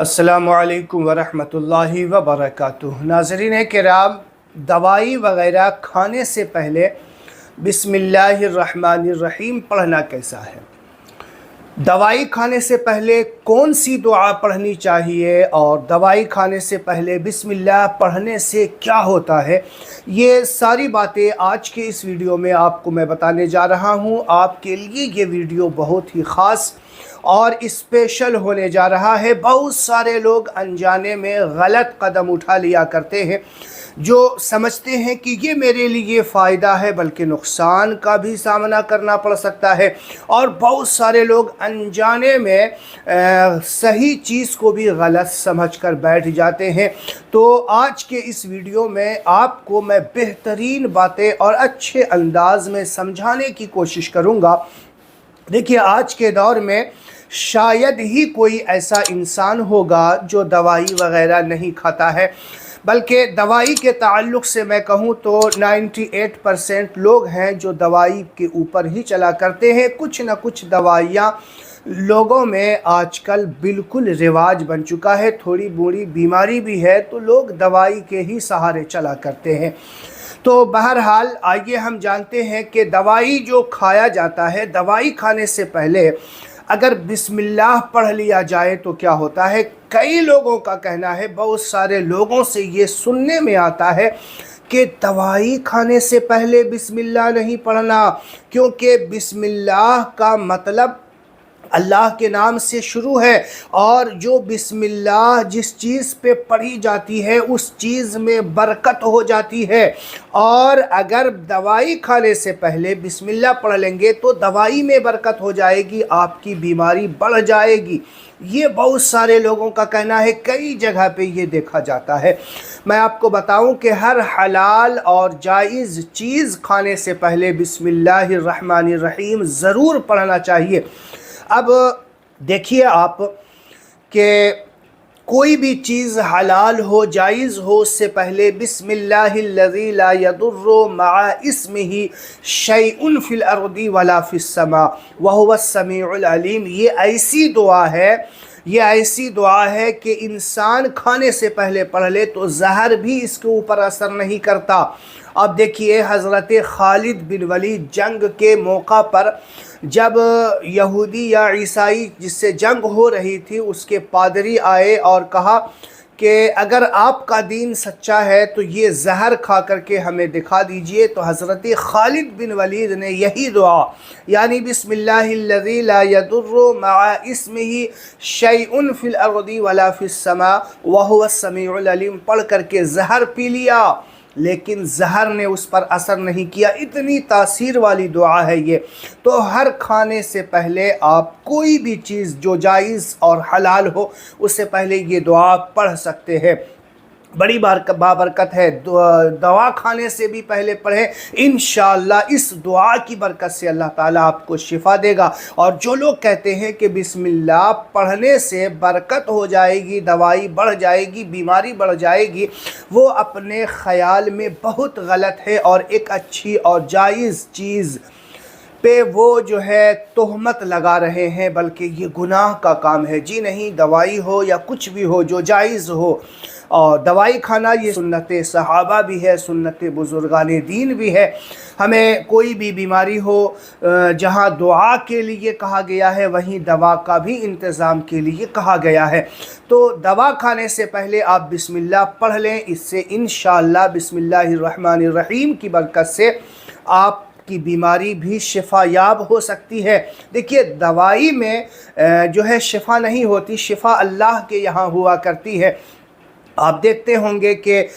अस्सलामु अलैकुम वरहमतुल्लाहि वबरकातुह। नाज़रीन किराम, दवाई वग़ैरह खाने से पहले बिस्मिल्लाहिर्रहमानिर्रहीम पढ़ना कैसा है? दवाई खाने से पहले कौन सी दुआ पढ़नी चाहिए और दवाई खाने से पहले बिस्मिल्लाह पढ़ने से क्या होता है, ये सारी बातें आज के इस वीडियो में आपको मैं बताने जा रहा हूँ। आपके लिए ये वीडियो बहुत ही ख़ास और स्पेशल होने जा रहा है। बहुत सारे लोग अनजाने में गलत कदम उठा लिया करते हैं, जो समझते हैं कि ये मेरे लिए फ़ायदा है बल्कि नुकसान का भी सामना करना पड़ सकता है। और बहुत सारे लोग अनजाने में सही चीज़ को भी गलत समझकर बैठ जाते हैं। तो आज के इस वीडियो में आपको मैं बेहतरीन बातें और अच्छे अंदाज में समझाने की कोशिश करूँगा। देखिए, आज के दौर में शायद ही कोई ऐसा इंसान होगा जो दवाई वग़ैरह नहीं खाता है, बल्कि दवाई के ताल्लुक़ से मैं कहूँ तो 98% लोग हैं जो दवाई के ऊपर ही चला करते हैं। कुछ न कुछ दवाइयाँ लोगों में आजकल बिल्कुल रिवाज बन चुका है। थोड़ी बूढ़ी बीमारी भी है तो लोग दवाई के ही सहारे चला करते हैं। तो बहरहाल आइए हम जानते हैं कि दवाई जो खाया जाता है, दवाई खाने से पहले अगर बिस्मिल्लाह पढ़ लिया जाए तो क्या होता है। कई लोगों का कहना है, बहुत सारे लोगों से ये सुनने में आता है कि दवाई खाने से पहले बिस्मिल्लाह नहीं पढ़ना, क्योंकि बिस्मिल्लाह का मतलब अल्लाह के नाम से शुरू है और जो बिस्मिल्लाह जिस चीज़ पे पढ़ी जाती है उस चीज़ में बरकत हो जाती है। और अगर दवाई खाने से पहले बिस्मिल्लाह पढ़ लेंगे तो दवाई में बरकत हो जाएगी, आपकी बीमारी बढ़ जाएगी। ये बहुत सारे लोगों का कहना है, कई जगह पे ये देखा जाता है। मैं आपको बताऊं कि हर हलाल और जायज़ चीज़ खाने से पहले बिस्मिल्लाहिर्रहमानिर्रहीम ज़रूर पढ़ना चाहिए। अब देखिए आप कि कोई भी चीज़ हलाल हो, जायज़ हो, उससे पहले बिस्मिल्लाहिल्लज़ी ला यदुर्रु मआ इस्मिही शैउन फिल अर्दी वला फिस समा व हुवस समीउल अलीम। ये ऐसी दुआ है कि इंसान खाने से पहले पढ़ ले तो जहर भी इसके ऊपर असर नहीं करता। अब देखिए, हज़रत खालिद बिन वलीद जंग के मौका पर जब यहूदी या ईसाई जिससे जंग हो रही थी, उसके पादरी आए और कहा कि अगर आपका दीन सच्चा है तो ये जहर खा करके हमें दिखा दीजिए। तो हज़रत खालिद बिन वलीद ने यही दुआ यानी बिस्मिल्लाहिल्लज़ी ला यदुर्रु मआ इस्मिही शैउन फिल अर्दी वला फिस समा व हुवस समीउल अलीम पढ़ करके जहर पी लिया, लेकिन जहर ने उस पर असर नहीं किया। इतनी तासीर वाली दुआ है ये। तो हर खाने से पहले आप कोई भी चीज़ जो जायज़ और हलाल हो उससे पहले ये दुआ पढ़ सकते हैं। बड़ी बाबरकत है। दवा खाने से भी पहले पढ़ें, इंशाअल्लाह इस दुआ की बरकत से अल्लाह ताला आपको शिफा देगा। और जो लोग कहते हैं कि बिस्मिल्लाह पढ़ने से बरकत हो जाएगी, दवाई बढ़ जाएगी, बीमारी बढ़ जाएगी, वो अपने ख़याल में बहुत गलत है और एक अच्छी और जायज़ चीज़ पे वो जो है तोहमत लगा रहे हैं, बल्कि ये गुनाह का काम है। जी नहीं, दवाई हो या कुछ भी हो जो जायज़ हो, और दवाई खाना ये सुन्नत सहाबा भी है, सुन्नत बुज़ुर्गाने दीन भी है। हमें कोई भी बीमारी हो, जहाँ दुआ के लिए कहा गया है वहीं दवा का भी इंतज़ाम के लिए कहा गया है। तो दवा खाने से पहले आप बिस्मिल्लाह पढ़ लें, इससे इंशाअल्लाह बिस्मिल्लाहिर्रहमानिर्रहीम की बरकत से आप की बीमारी भी शिफा याब हो सकती है। देखिए, दवाई में जो है शिफा नहीं होती, शिफा अल्लाह के यहाँ हुआ करती है। आप देखते होंगे कि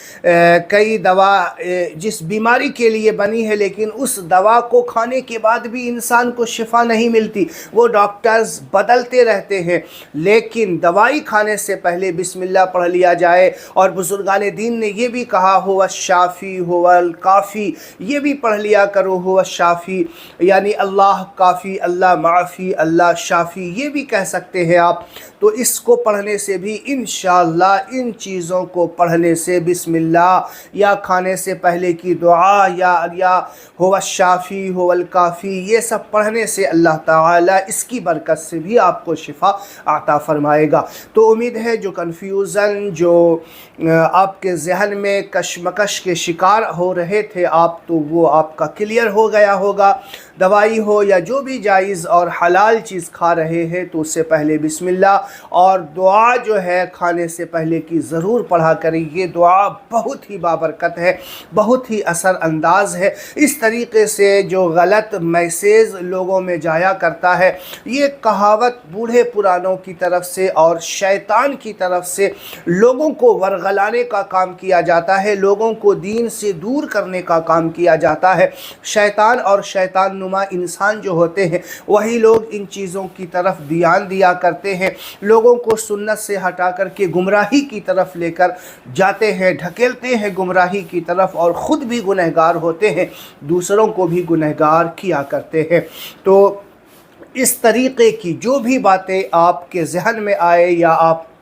कई दवा जिस बीमारी के लिए बनी है, लेकिन उस दवा को खाने के बाद भी इंसान को शिफा नहीं मिलती, वो डॉक्टर्स बदलते रहते हैं। लेकिन दवाई खाने से पहले बिस्मिल्लाह पढ़ लिया जाए। और बुजुर्गान दीन ने ये भी कहा, हुवा शाफ़ी हुवल काफ़ी, ये भी पढ़ लिया करो, हुवा शाफ़ी यानी अल्लाह काफ़ी, अल्लाह माफ़ी, अल्लाह शाफ़ी, ये भी कह सकते हैं आप। तो इसको पढ़ने से भी इंशाअल्लाह इन चीज़ چیزوں کو پڑھنے سے بسم اللہ یا کھانے سے پہلے کی دعا یا هو الشافی هو الکافی یہ سب پڑھنے سے اللہ تعالیٰ اس کی برکت سے بھی آپ کو شفا عطا فرمائے گا۔ تو امید ہے جو کنفیوژن جو آپ کے ذہن میں کشمکش کے شکار ہو رہے تھے آپ، تو وہ آپ کا کلیئر ہو گیا ہوگا۔ دوائی ہو یا جو بھی جائز اور حلال چیز کھا رہے ہیں تو اس سے پہلے بسم اللہ اور دعا جو ہے کھانے سے پہلے کی ضرور پڑھا کریں۔ یہ دعا بہت ہی بابرکت ہے، بہت ہی اثر انداز ہے۔ اس طریقے سے جو غلط میسیج لوگوں میں جایا کرتا ہے، یہ کہاوت بوڑھے پرانوں کی طرف سے اور شیطان کی طرف سے لوگوں کو ورغلانے کا کام کیا جاتا ہے، لوگوں کو دین سے دور کرنے کا کام کیا جاتا ہے۔ شیطان اور شیطان نما انسان جو ہوتے ہیں وہی لوگ ان چیزوں کی طرف دھیان دیا کرتے ہیں، لوگوں کو سنت سے ہٹا کر کے گمراہی کی طرف لے کر جاتے ہیں، ڈھکیلتے ہیں گمراہی کی طرف، اور خود بھی گنہگار ہوتے ہیں، دوسروں کو بھی گنہگار کیا کرتے ہیں۔ تو اس طریقے کی جو بھی باتیں آپ کے ذہن میں آئے یا آپ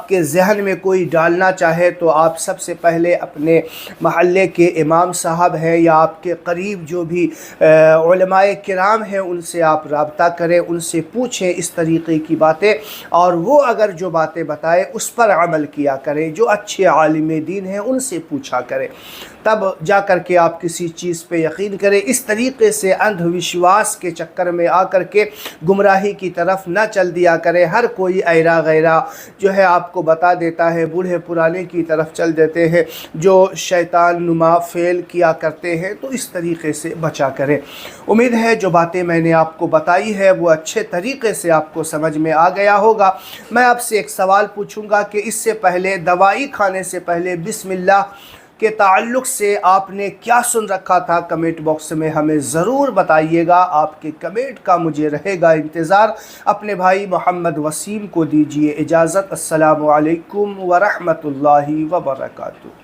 کے ذہن میں کوئی ڈالنا چاہے، تو آپ سب سے پہلے اپنے محلے کے امام صاحب ہیں یا آپ کے قریب جو بھی علماء کرام ہیں ان سے آپ رابطہ کریں، ان سے پوچھیں اس طریقے کی باتیں، اور وہ اگر جو باتیں بتائے اس پر عمل کیا کریں۔ جو اچھے عالم دین ہیں ان سے پوچھا کریں، تب جا کر کے آپ کسی چیز پہ یقین کریں۔ اس طریقے سے اندھ وشواس کے چکر میں آ کر کے گمراہی کی طرف نہ چل دیا کریں۔ ہر کوئی ایرا غیرہ جو ہے آپ کو بتا دیتا ہے، بوڑھے پرانے کی طرف چل دیتے ہیں جو شیطان نما فعل کیا کرتے ہیں، تو اس طریقے سے بچا کریں۔ امید ہے جو باتیں میں نے آپ کو بتائی ہے وہ اچھے طریقے سے آپ کو سمجھ میں آ گیا ہوگا۔ میں آپ سے ایک سوال پوچھوں گا کہ اس سے پہلے دوائی کھانے سے پہلے بسم اللہ کے تعلق سے آپ نے کیا سن رکھا تھا؟ کمنٹ باکس میں ہمیں ضرور بتائیے گا۔ آپ کے کمنٹ کا مجھے رہے گا انتظار۔ اپنے بھائی محمد وسیم کو دیجیے اجازت۔ السلام علیکم ورحمۃ اللہ وبرکاتہ۔